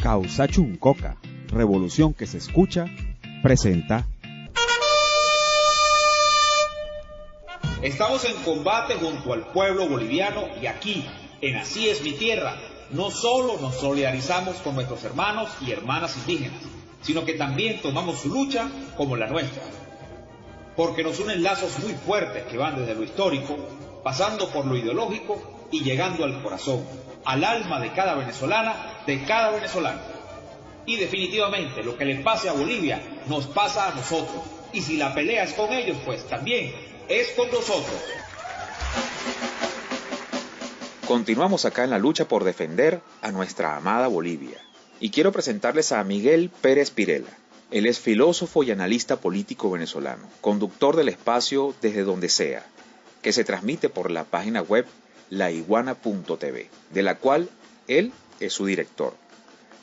Causa Chuncoca, revolución que se escucha, presenta. Estamos en combate junto al pueblo boliviano y aquí, en Así es mi tierra, no solo nos solidarizamos con nuestros hermanos y hermanas indígenas, sino que también tomamos su lucha como la nuestra. Porque nos unen lazos muy fuertes que van desde lo histórico, pasando por lo ideológico y llegando al corazón, al alma de cada venezolana, de cada venezolano. Y definitivamente lo que le pase a Bolivia nos pasa a nosotros. Y si la pelea es con ellos, pues también es con nosotros. Continuamos acá en la lucha por defender a nuestra amada Bolivia. Y quiero presentarles a Miguel Pérez Pirela. Él es filósofo y analista político venezolano, conductor del espacio Desde Donde Sea, que se transmite por la página web laiguana.tv, de la cual él es su director.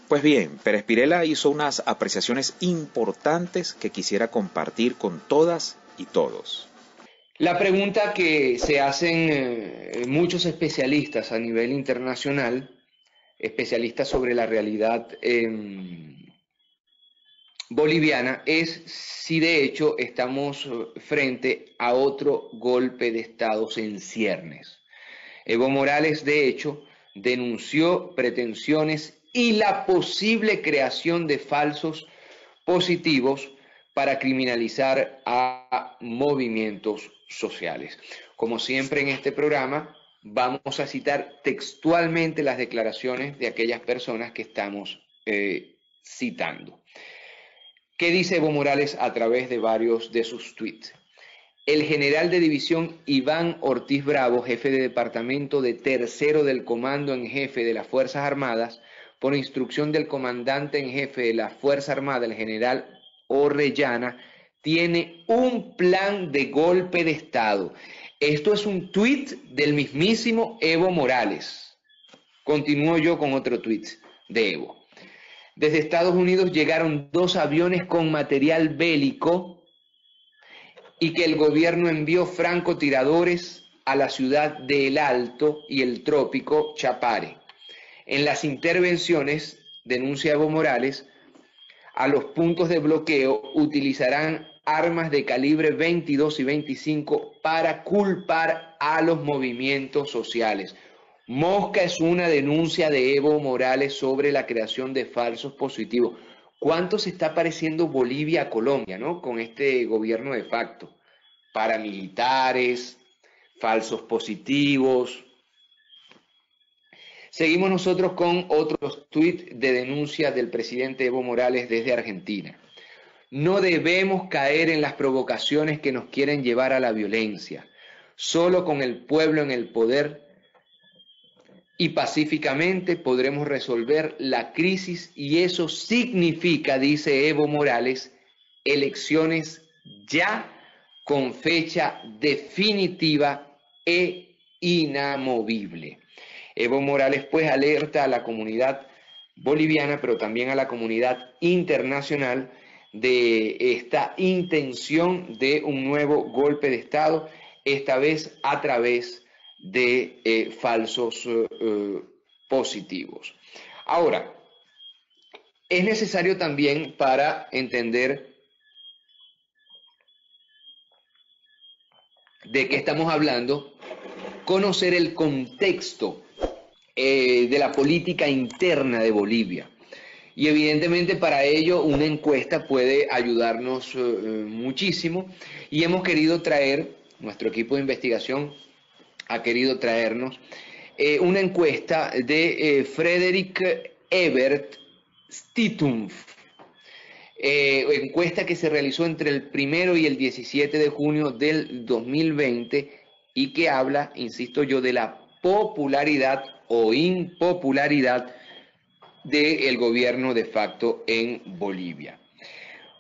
Pues bien, Pérez Pirela hizo unas apreciaciones importantes que quisiera compartir con todas y todos. La pregunta que se hacen muchos especialistas a nivel internacional, especialistas sobre la realidad boliviana, es si de hecho estamos frente a otro golpe de Estado en ciernes. Evo Morales, de hecho, denunció pretensiones y la posible creación de falsos positivos para criminalizar a movimientos sociales. Como siempre en este programa, vamos a citar textualmente las declaraciones de aquellas personas que estamos citando. ¿Qué dice Evo Morales a través de varios de sus tweets? El general de división Iván Ortiz Bravo, jefe de departamento de tercero del Comando en Jefe de las Fuerzas Armadas, por instrucción del comandante en jefe de la Fuerza Armada, el general Orellana, tiene un plan de golpe de Estado. Esto es un tuit del mismísimo Evo Morales. Continúo yo con otro tuit de Evo. Desde Estados Unidos llegaron 2 aviones con material bélico y que el gobierno envió francotiradores a la ciudad de El Alto y el trópico Chapare. En las intervenciones, denuncia Evo Morales, a los puntos de bloqueo utilizarán armas de calibre 22 y 25 para culpar a los movimientos sociales. Mosca es una denuncia de Evo Morales sobre la creación de falsos positivos. ¿Cuánto se está pareciendo Bolivia a Colombia, ¿no? Con este gobierno de facto? Paramilitares, falsos positivos. Seguimos nosotros con otros tuits de denuncia del presidente Evo Morales desde Argentina. No debemos caer en las provocaciones que nos quieren llevar a la violencia. Solo con el pueblo en el poder y pacíficamente podremos resolver la crisis y eso significa, dice Evo Morales, elecciones ya con fecha definitiva e inamovible. Evo Morales pues alerta a la comunidad boliviana, pero también a la comunidad internacional de esta intención de un nuevo golpe de Estado, esta vez a través de falsos positivos. Ahora, es necesario también para entender de qué estamos hablando, conocer el contexto de la política interna de Bolivia. Y evidentemente para ello una encuesta puede ayudarnos muchísimo y hemos querido traer, nuestro equipo de investigación ha querido traernos una encuesta de Frederick Ebert Stitumf, encuesta que se realizó entre el 1 y el 17 de junio del 2020 y que habla, insisto yo, de la popularidad o impopularidad del gobierno de facto en Bolivia.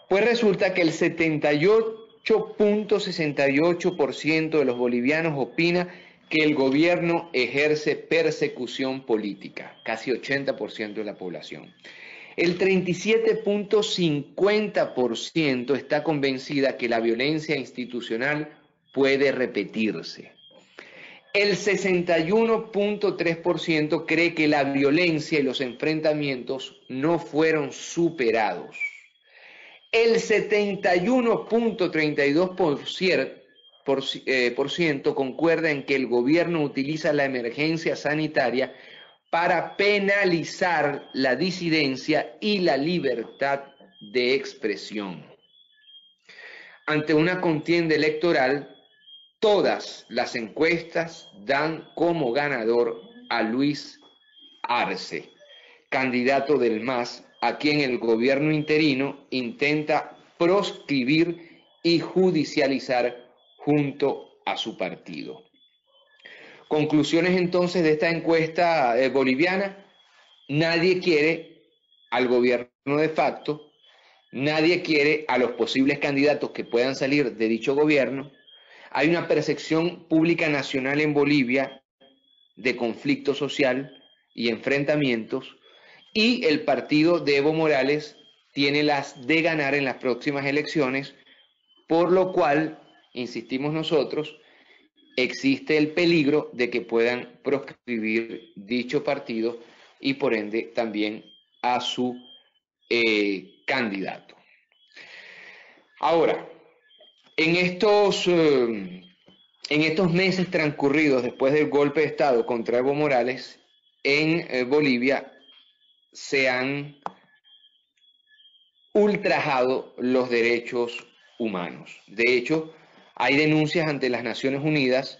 Pues resulta que el 78.68% de los bolivianos opina que el gobierno ejerce persecución política, casi 80% de la población. El 37.50% está convencida que la violencia institucional puede repetirse. El 61.3% cree que la violencia y los enfrentamientos no fueron superados. El 71.32% concuerda en que el gobierno utiliza la emergencia sanitaria para penalizar la disidencia y la libertad de expresión. Ante una contienda electoral, todas las encuestas dan como ganador a Luis Arce, candidato del MAS, a quien el gobierno interino intenta proscribir y judicializar junto a su partido. Conclusiones entonces de esta encuesta boliviana: nadie quiere al gobierno de facto, nadie quiere a los posibles candidatos que puedan salir de dicho gobierno. Hay una percepción pública nacional en Bolivia de conflicto social y enfrentamientos, y el partido de Evo Morales tiene las de ganar en las próximas elecciones, por lo cual, insistimos nosotros, existe el peligro de que puedan proscribir dicho partido y por ende también a su candidato. Ahora, en estos meses transcurridos después del golpe de Estado contra Evo Morales, en Bolivia se han ultrajado los derechos humanos. De hecho, hay denuncias ante las Naciones Unidas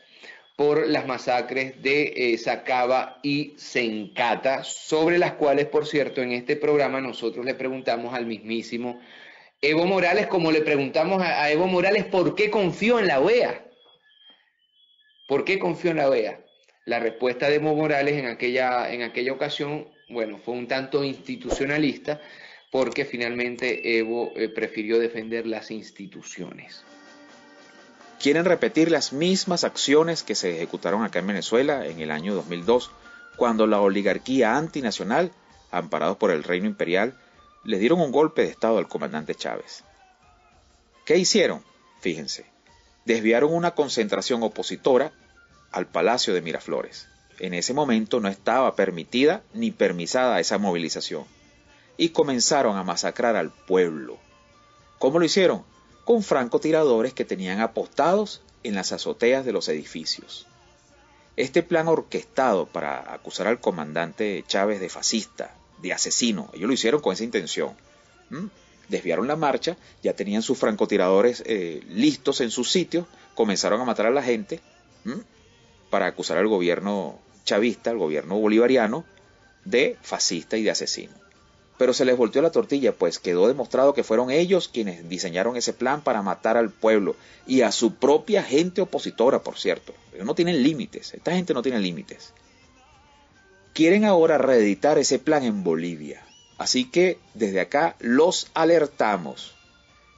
por las masacres de Sacaba y Sencata, sobre las cuales, por cierto, en este programa nosotros le preguntamos al mismísimo Evo Morales, como le preguntamos a Evo Morales por qué confió en la OEA. ¿Por qué confió en la OEA? La respuesta de Evo Morales en aquella ocasión, bueno, fue un tanto institucionalista, porque finalmente Evo prefirió defender las instituciones. Quieren repetir las mismas acciones que se ejecutaron acá en Venezuela en el año 2002, cuando la oligarquía antinacional, amparados por el reino imperial, les dieron un golpe de estado al comandante Chávez. ¿Qué hicieron? Fíjense, desviaron una concentración opositora al Palacio de Miraflores. En ese momento no estaba permitida ni permisada esa movilización. Y comenzaron a masacrar al pueblo. ¿Cómo lo hicieron? Con francotiradores que tenían apostados en las azoteas de los edificios. Este plan orquestado para acusar al comandante Chávez de fascista, de asesino, ellos lo hicieron con esa intención. Desviaron la marcha, ya tenían sus francotiradores listos en sus sitios, comenzaron a matar a la gente para acusar al gobierno chavista, al gobierno bolivariano, de fascista y de asesino. Pero se les volteó la tortilla, pues quedó demostrado que fueron ellos quienes diseñaron ese plan para matar al pueblo y a su propia gente opositora, por cierto. Ellos no tienen límites, esta gente no tiene límites. Quieren ahora reeditar ese plan en Bolivia. Así que desde acá los alertamos.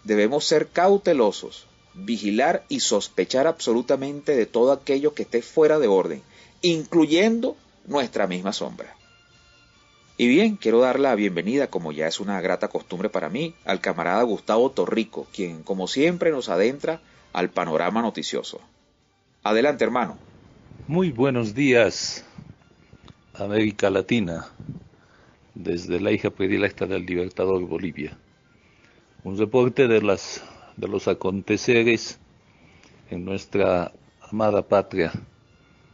Debemos ser cautelosos, vigilar y sospechar absolutamente de todo aquello que esté fuera de orden, incluyendo nuestra misma sombra. Y bien, quiero dar la bienvenida, como ya es una grata costumbre para mí, al camarada Gustavo Torrico, quien como siempre nos adentra al panorama noticioso. Adelante, hermano. Muy buenos días, América Latina, desde la hija predilecta del Libertador, Bolivia. Un reporte de los aconteceres en nuestra amada patria,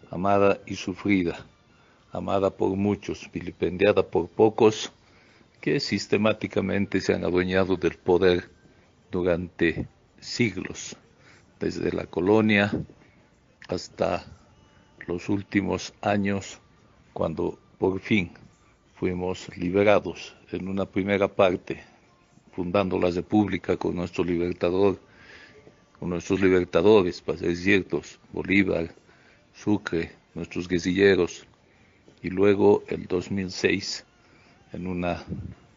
amada y sufrida, amada por muchos, vilipendiada por pocos, que sistemáticamente se han adueñado del poder durante siglos, desde la colonia hasta los últimos años, cuando por fin fuimos liberados en una primera parte, fundando la República con nuestro libertador, con nuestros libertadores, para ser ciertos, Bolívar, Sucre, nuestros guerrilleros, y luego el 2006 en una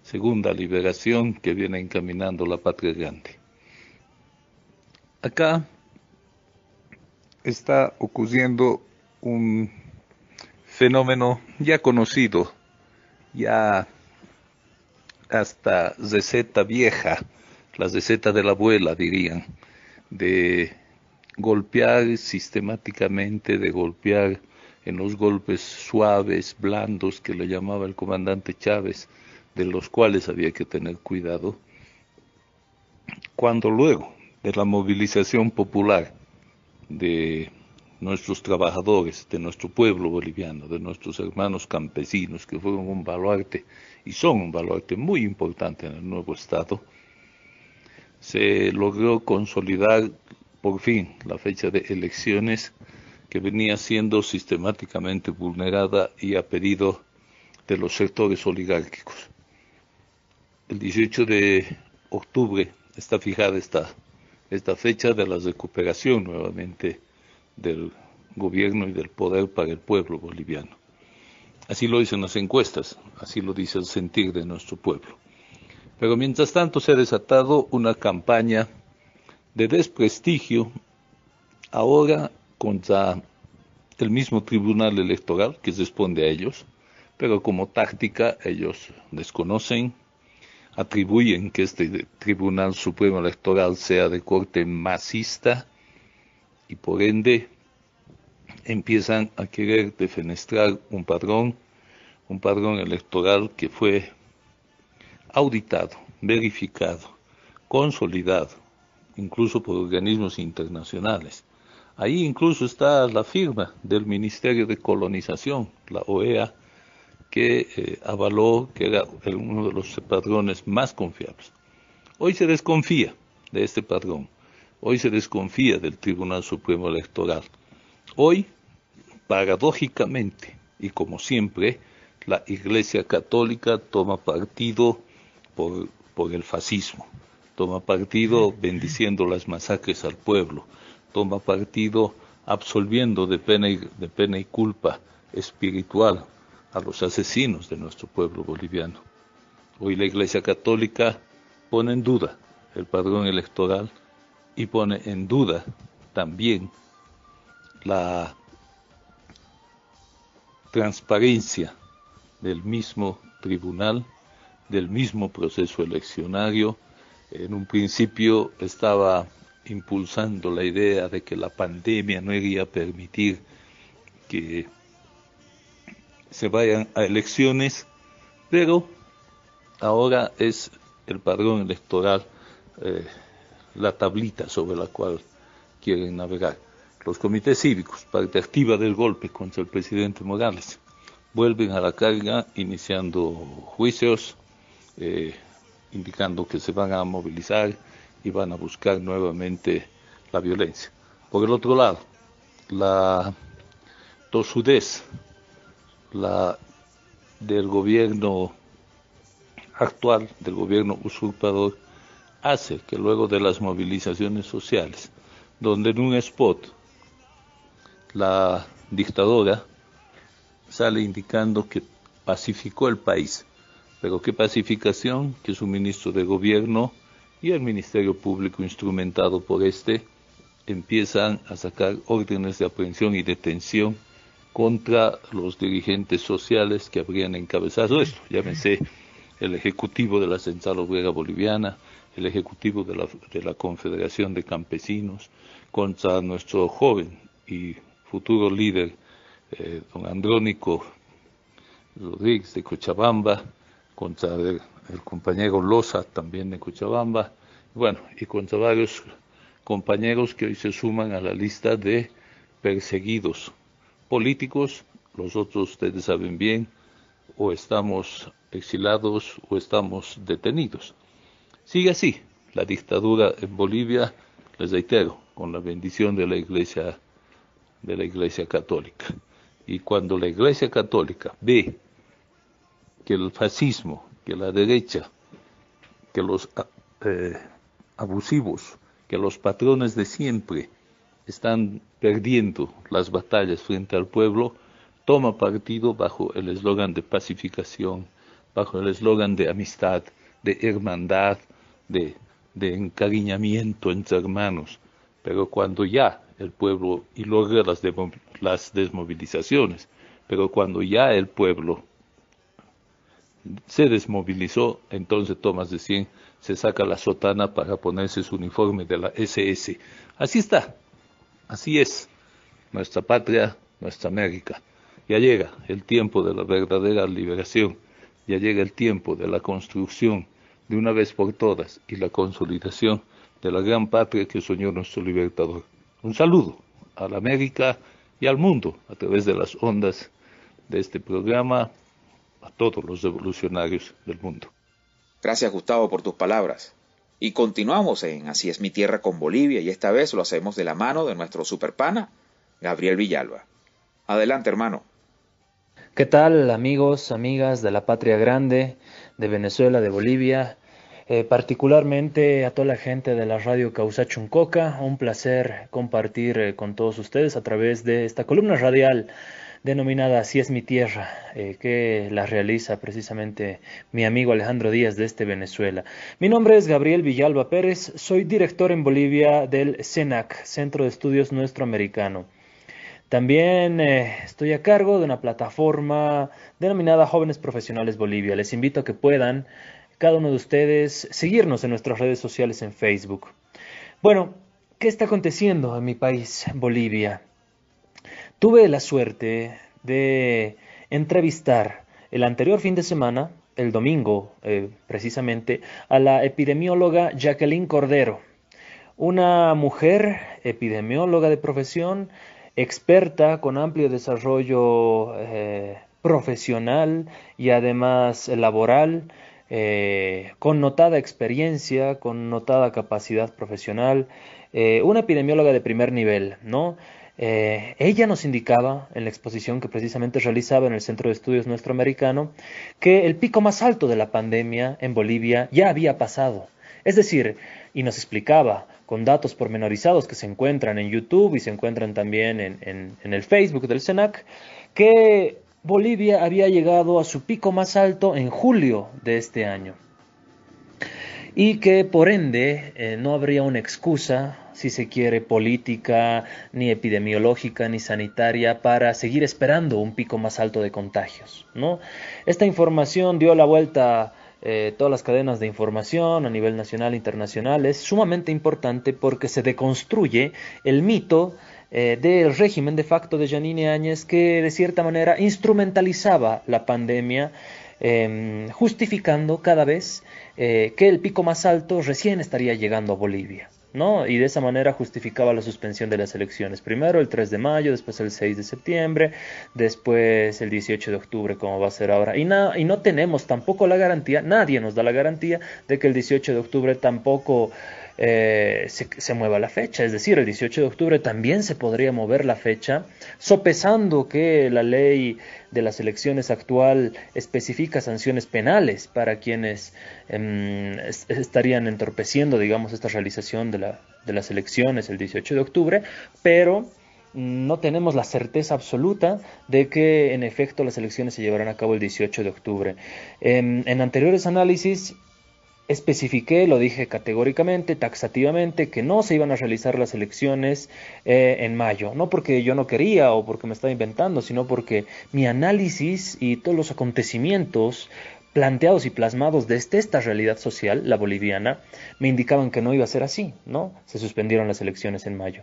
segunda liberación que viene encaminando la patria grande. Acá está ocurriendo un fenómeno ya conocido, ya hasta receta vieja, la receta de la abuela dirían, de golpear sistemáticamente, de golpear en los golpes suaves, blandos, que le llamaba el comandante Chávez, de los cuales había que tener cuidado, cuando luego de la movilización popular de nuestros trabajadores, de nuestro pueblo boliviano, de nuestros hermanos campesinos, que fueron un baluarte y son un baluarte muy importante en el nuevo Estado, se logró consolidar por fin la fecha de elecciones, que venía siendo sistemáticamente vulnerada y a pedido de los sectores oligárquicos. El 18 de octubre está fijada esta fecha de la recuperación nuevamente del gobierno y del poder para el pueblo boliviano. Así lo dicen las encuestas, así lo dice el sentir de nuestro pueblo. Pero mientras tanto se ha desatado una campaña de desprestigio ahora contra el mismo Tribunal Electoral que responde a ellos, pero como táctica ellos desconocen, atribuyen que este Tribunal Supremo Electoral sea de corte masista y por ende empiezan a querer defenestrar un padrón electoral que fue auditado, verificado, consolidado, incluso por organismos internacionales. Ahí incluso está la firma del Ministerio de Colonización, la OEA, que avaló que era uno de los padrones más confiables. Hoy se desconfía de este padrón, hoy se desconfía del Tribunal Supremo Electoral. Hoy, paradójicamente, y como siempre, la Iglesia Católica toma partido por el fascismo, toma partido bendiciendo las masacres al pueblo, toma partido absolviendo de pena y culpa espiritual a los asesinos de nuestro pueblo boliviano. Hoy la Iglesia Católica pone en duda el padrón electoral y pone en duda también la transparencia del mismo tribunal, del mismo proceso eleccionario. En un principio estaba impulsando la idea de que la pandemia no iría a permitir que se vayan a elecciones, pero ahora es el padrón electoral la tablita sobre la cual quieren navegar. Los comités cívicos, parte activa del golpe contra el presidente Morales, vuelven a la carga iniciando juicios, indicando que se van a movilizar y van a buscar nuevamente la violencia. Por el otro lado, la tosudez del gobierno actual, del gobierno usurpador, hace que luego de las movilizaciones sociales, donde en un spot la dictadora sale indicando que pacificó el país, pero qué pacificación, que su ministro de gobierno y el Ministerio Público instrumentado por empiezan a sacar órdenes de aprehensión y detención contra los dirigentes sociales que habrían encabezado esto, llámese el Ejecutivo de la Central Obrera Boliviana, el Ejecutivo de la Confederación de Campesinos, contra nuestro joven y futuro líder, don Andrónico Rodríguez de Cochabamba, contra el compañero Loza, también de Cochabamba, bueno, y contra varios compañeros que hoy se suman a la lista de perseguidos políticos. Los otros, ustedes saben bien, o estamos exilados o estamos detenidos. Sigue así la dictadura en Bolivia, les reitero, con la bendición de la Iglesia Católica. Y cuando la Iglesia Católica ve que el fascismo, que la derecha, que los abusivos, que los patrones de siempre están perdiendo las batallas frente al pueblo, toma partido bajo el eslogan de pacificación, bajo el eslogan de amistad, de hermandad, de encariñamiento entre hermanos. Pero cuando ya el pueblo, y logra las desmovilizaciones, pero cuando ya el pueblo se desmovilizó, entonces Tomás de Cien se saca la sotana para ponerse su uniforme de la SS. Así está Así es, nuestra patria, nuestra América. Ya llega el tiempo de la verdadera liberación, ya llega el tiempo de la construcción de una vez por todas y la consolidación de la gran patria que soñó nuestro libertador. Un saludo a la América y al mundo a través de las ondas de este programa, a todos los revolucionarios del mundo. Gracias, Gustavo, por tus palabras. Y continuamos en Así es mi tierra con Bolivia, y esta vez lo hacemos de la mano de nuestro superpana, Gabriel Villalba. Adelante, hermano. ¿Qué tal, amigos, amigas de la patria grande, de Venezuela, de Bolivia? Particularmente a toda la gente de la radio Causachuncoca, un placer compartir con todos ustedes a través de esta columna radial denominada Así es mi tierra, que la realiza precisamente mi amigo Alejandro Díaz desde Venezuela. Mi nombre es Gabriel Villalba Pérez, soy director en Bolivia del CENAC, Centro de Estudios Nuestroamericano. También estoy a cargo de una plataforma denominada Jóvenes Profesionales Bolivia. Les invito a que puedan, cada uno de ustedes, seguirnos en nuestras redes sociales en Facebook. Bueno, ¿qué está aconteciendo en mi país, Bolivia? Tuve la suerte de entrevistar el anterior fin de semana, el domingo precisamente, a la epidemióloga Jacqueline Cordero, una mujer epidemióloga de profesión, experta con amplio desarrollo profesional y además laboral, con notada experiencia, con notada capacidad profesional, una epidemióloga de primer nivel, ¿no? Ella nos indicaba en la exposición que precisamente realizaba en el Centro de Estudios Nuestroamericano que el pico más alto de la pandemia en Bolivia ya había pasado. Es decir, y nos explicaba con datos pormenorizados que se encuentran en YouTube y se encuentran también en el Facebook del CENAC, que Bolivia había llegado a su pico más alto en julio de este año. Y que por ende no habría una excusa, si se quiere, política, ni epidemiológica, ni sanitaria, para seguir esperando un pico más alto de contagios, ¿no? Esta información dio la vuelta todas las cadenas de información a nivel nacional e internacional. Es sumamente importante porque se deconstruye el mito del régimen de facto de Yanine Áñez, que de cierta manera instrumentalizaba la pandemia, justificando cada vez que el pico más alto recién estaría llegando a Bolivia, ¿no? Y de esa manera justificaba la suspensión de las elecciones. Primero el 3 de mayo, después el 6 de septiembre, después el 18 de octubre, como va a ser ahora. Y no tenemos tampoco la garantía, nadie nos da la garantía de que el 18 de octubre tampoco se mueva la fecha. Es decir, el 18 de octubre también se podría mover la fecha, sopesando que la ley de las elecciones actual especifica sanciones penales para quienes estarían entorpeciendo, digamos, esta realización de las elecciones el 18 de octubre, pero no tenemos la certeza absoluta de que en efecto las elecciones se llevarán a cabo el 18 de octubre. En anteriores análisis especifiqué, lo dije categóricamente, taxativamente, que no se iban a realizar las elecciones en mayo, no porque yo no quería o porque me estaba inventando, sino porque mi análisis y todos los acontecimientos planteados y plasmados desde esta realidad social, la boliviana, me indicaban que no iba a ser así, ¿no? Se suspendieron las elecciones en mayo.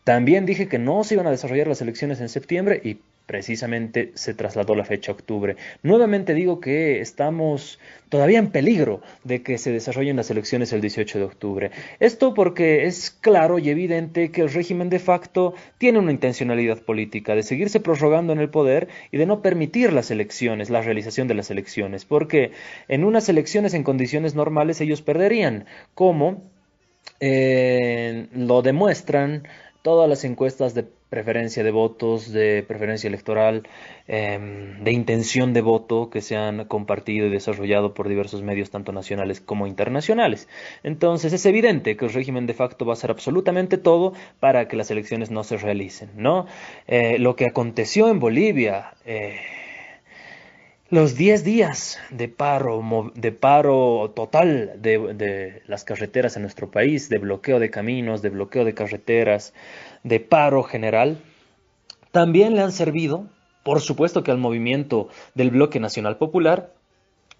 También dije que no se iban a desarrollar las elecciones en septiembre y precisamente se trasladó la fecha a octubre. Nuevamente digo que estamos todavía en peligro de que se desarrollen las elecciones el 18 de octubre. Esto porque es claro y evidente que el régimen de facto tiene una intencionalidad política de seguirse prorrogando en el poder y de no permitir las elecciones, la realización de las elecciones, porque en unas elecciones en condiciones normales ellos perderían, como lo demuestran todas las encuestas de preferencia de votos, de preferencia electoral, de intención de voto que se han compartido y desarrollado por diversos medios tanto nacionales como internacionales. Entonces es evidente que el régimen de facto va a hacer absolutamente todo para que las elecciones no se realicen, ¿no? Lo que aconteció en Bolivia, los 10 días de paro total de las carreteras en nuestro país, de bloqueo de caminos, de bloqueo de carreteras, de paro general, también le han servido, por supuesto que al movimiento del Bloque Nacional Popular,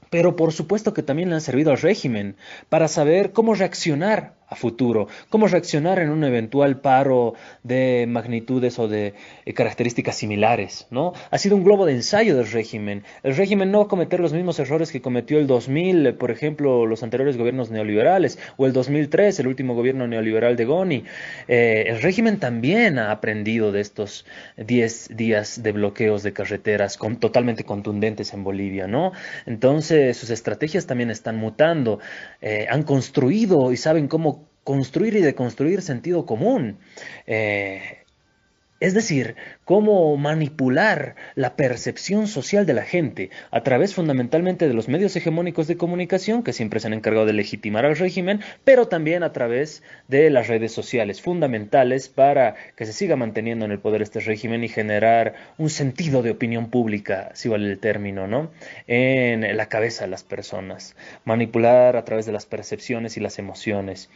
pero por supuesto que también le han servido al régimen para saber cómo reaccionar a futuro, cómo reaccionar en un eventual paro de magnitudes o de características similares, ¿no? Ha sido un globo de ensayo del régimen. El régimen no va a cometer los mismos errores que cometió el 2000, por ejemplo, los anteriores gobiernos neoliberales, o el 2003, el último gobierno neoliberal de Goni. El régimen también ha aprendido de estos 10 días de bloqueos de carreteras totalmente contundentes en Bolivia, ¿no? Entonces, sus estrategias también están mutando. Han construido y saben cómo construir y deconstruir sentido común. Es decir, cómo manipular la percepción social de la gente a través fundamentalmente de los medios hegemónicos de comunicación que siempre se han encargado de legitimar al régimen, pero también a través de las redes sociales, fundamentales para que se siga manteniendo en el poder este régimen y generar un sentido de opinión pública, si vale el término, ¿no? En la cabeza de las personas. Manipular a través de las percepciones y las emociones.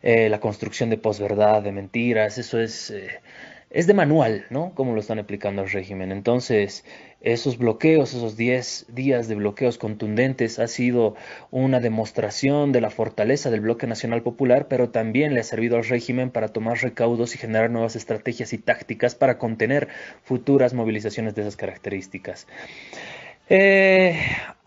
La construcción de posverdad, de mentiras, eso es de manual, ¿no? Cómo lo están aplicando al régimen. Entonces, esos bloqueos, esos 10 días de bloqueos contundentes ha sido una demostración de la fortaleza del Bloque Nacional Popular, pero también le ha servido al régimen para tomar recaudos y generar nuevas estrategias y tácticas para contener futuras movilizaciones de esas características.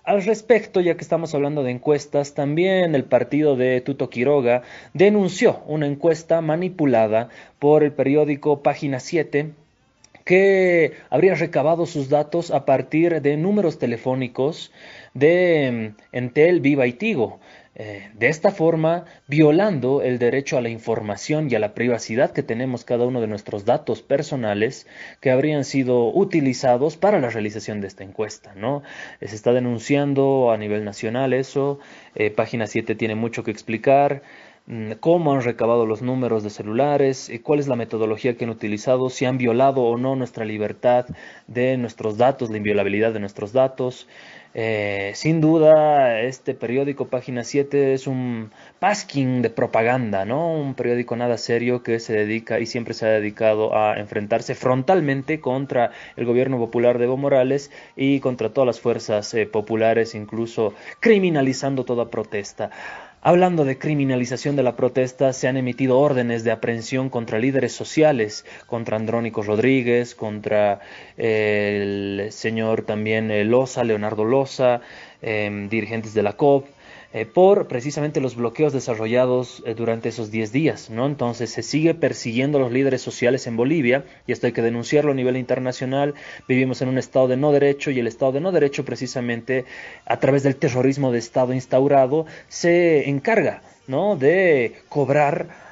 Al respecto, ya que estamos hablando de encuestas, también el partido de Tuto Quiroga denunció una encuesta manipulada por el periódico Página 7 que habría recabado sus datos a partir de números telefónicos de Entel, Viva y Tigo. De esta forma, violando el derecho a la información y a la privacidad que tenemos cada uno de nuestros datos personales que habrían sido utilizados para la realización de esta encuesta, ¿no? Se está denunciando a nivel nacional eso. Página 7 tiene mucho que explicar. Cómo han recabado los números de celulares, cuál es la metodología que han utilizado, si han violado o no nuestra libertad de nuestros datos, la inviolabilidad de nuestros datos. Sin duda, este periódico Página 7 es un pasquín de propaganda, ¿no? Un periódico nada serio que se dedica y siempre se ha dedicado a enfrentarse frontalmente contra el gobierno popular de Evo Morales y contra todas las fuerzas populares, incluso criminalizando toda protesta. Hablando de criminalización de la protesta, se han emitido órdenes de aprehensión contra líderes sociales, contra Andrónico Rodríguez, contra el señor también Loza, Leonardo Loza, dirigentes de la COP, por precisamente los bloqueos desarrollados durante esos 10 días, ¿no? Entonces se sigue persiguiendo a los líderes sociales en Bolivia, y esto hay que denunciarlo a nivel internacional. Vivimos en un estado de no derecho, y el estado de no derecho precisamente a través del terrorismo de estado instaurado se encarga, ¿no?, de cobrar,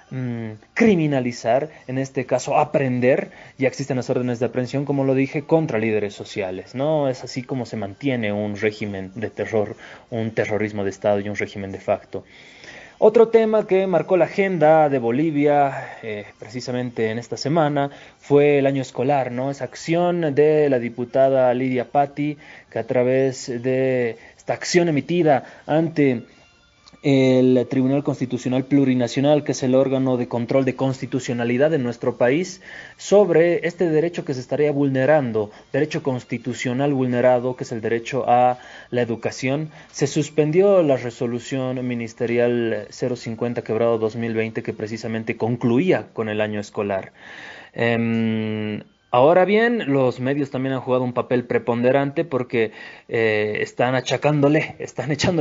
criminalizar, en este caso aprender. Ya existen las órdenes de aprehensión, como lo dije, contra líderes sociales, ¿no? Es así como se mantiene un régimen de terror, un terrorismo de Estado y un régimen de facto. Otro tema que marcó la agenda de Bolivia precisamente en esta semana fue el año escolar, ¿no? Esa acción de la diputada Lidia Patti, que a través de esta acción emitida ante el Tribunal Constitucional Plurinacional, que es el órgano de control de constitucionalidad en nuestro país, sobre este derecho que se estaría vulnerando, derecho constitucional vulnerado, que es el derecho a la educación. Se suspendió la resolución ministerial 050/2020 que precisamente concluía con el año escolar. Ahora bien, los medios también han jugado un papel preponderante porque están echándole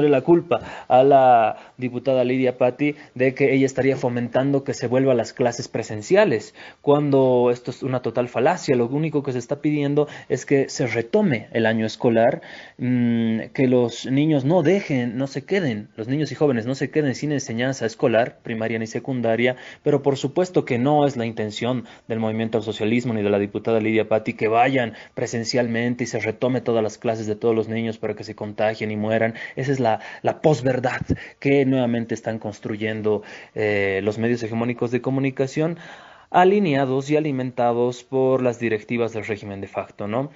la culpa a la diputada Lidia Patti de que ella estaría fomentando que se vuelva a las clases presenciales, cuando esto es una total falacia. Lo único que se está pidiendo es que se retome el año escolar, que los niños los niños y jóvenes no se queden sin enseñanza escolar, primaria ni secundaria, pero por supuesto que no es la intención del movimiento al socialismo ni de la diputada Lidia Patti que vayan presencialmente y se retome todas las clases de todos los niños para que se contagien y mueran. Esa es la posverdad que nuevamente están construyendo los medios hegemónicos de comunicación, alineados y alimentados por las directivas del régimen de facto, ¿no?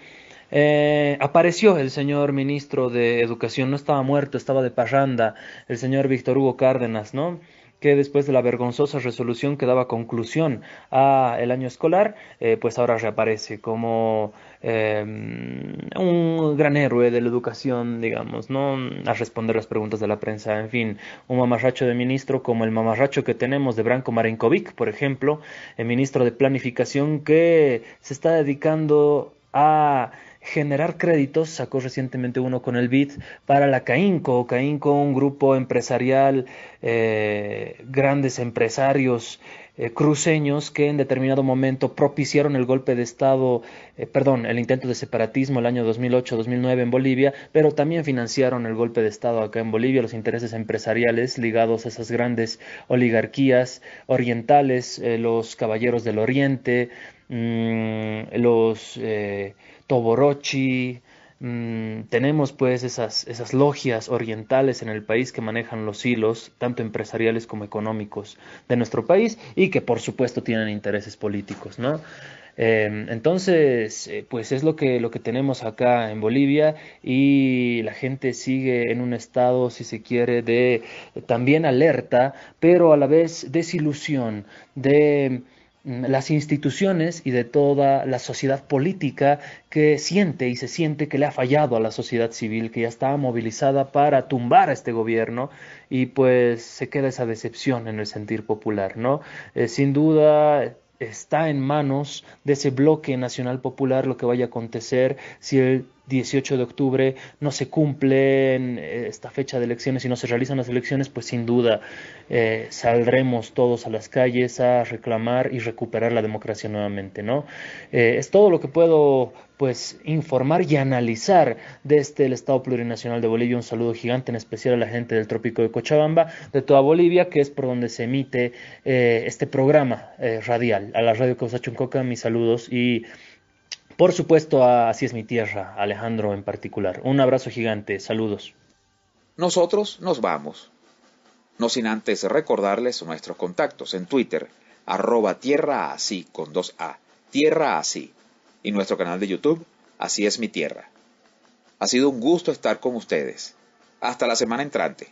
Apareció el señor ministro de Educación, no estaba muerto, estaba de parranda, el señor Víctor Hugo Cárdenas, ¿no? que después de la vergonzosa resolución que daba conclusión al año escolar, pues ahora reaparece como un gran héroe de la educación, digamos, ¿no? A responder las preguntas de la prensa. En fin, un mamarracho de ministro como el mamarracho que tenemos de Branko Marinkovic, por ejemplo, el ministro de Planificación que se está dedicando a generar créditos. Sacó recientemente uno con el BID para la CAINCO, un grupo empresarial, grandes empresarios cruceños que en determinado momento propiciaron el golpe de Estado, el intento de separatismo el año 2008-2009 en Bolivia, pero también financiaron el golpe de Estado acá en Bolivia, los intereses empresariales ligados a esas grandes oligarquías orientales, los caballeros del Oriente, los Toborochi. Tenemos pues esas logias orientales en el país que manejan los hilos, tanto empresariales como económicos de nuestro país y que por supuesto tienen intereses políticos, ¿no? Entonces, pues es lo que tenemos acá en Bolivia y la gente sigue en un estado, si se quiere, de también alerta, pero a la vez desilusión de las instituciones y de toda la sociedad política que siente y se siente que le ha fallado a la sociedad civil, que ya estaba movilizada para tumbar a este gobierno y pues se queda esa decepción en el sentir popular, ¿no? Sin duda está en manos de ese bloque nacional popular lo que vaya a acontecer si el 18 de octubre no se cumple en esta fecha de elecciones y no se realizan las elecciones, pues sin duda saldremos todos a las calles a reclamar y recuperar la democracia nuevamente, ¿no? Es todo lo que puedo pues informar y analizar desde el Estado Plurinacional de Bolivia. Un saludo gigante en especial a la gente del Trópico de Cochabamba, de toda Bolivia, que es por donde se emite este programa radial. A la Radio Causachuncoca, mis saludos y por supuesto a Así es mi tierra, Alejandro en particular. Un abrazo gigante, saludos. Nosotros nos vamos, no sin antes recordarles nuestros contactos en Twitter, @tierraasí con 2A, Tierra Así, y nuestro canal de YouTube, Así es mi tierra. Ha sido un gusto estar con ustedes. Hasta la semana entrante.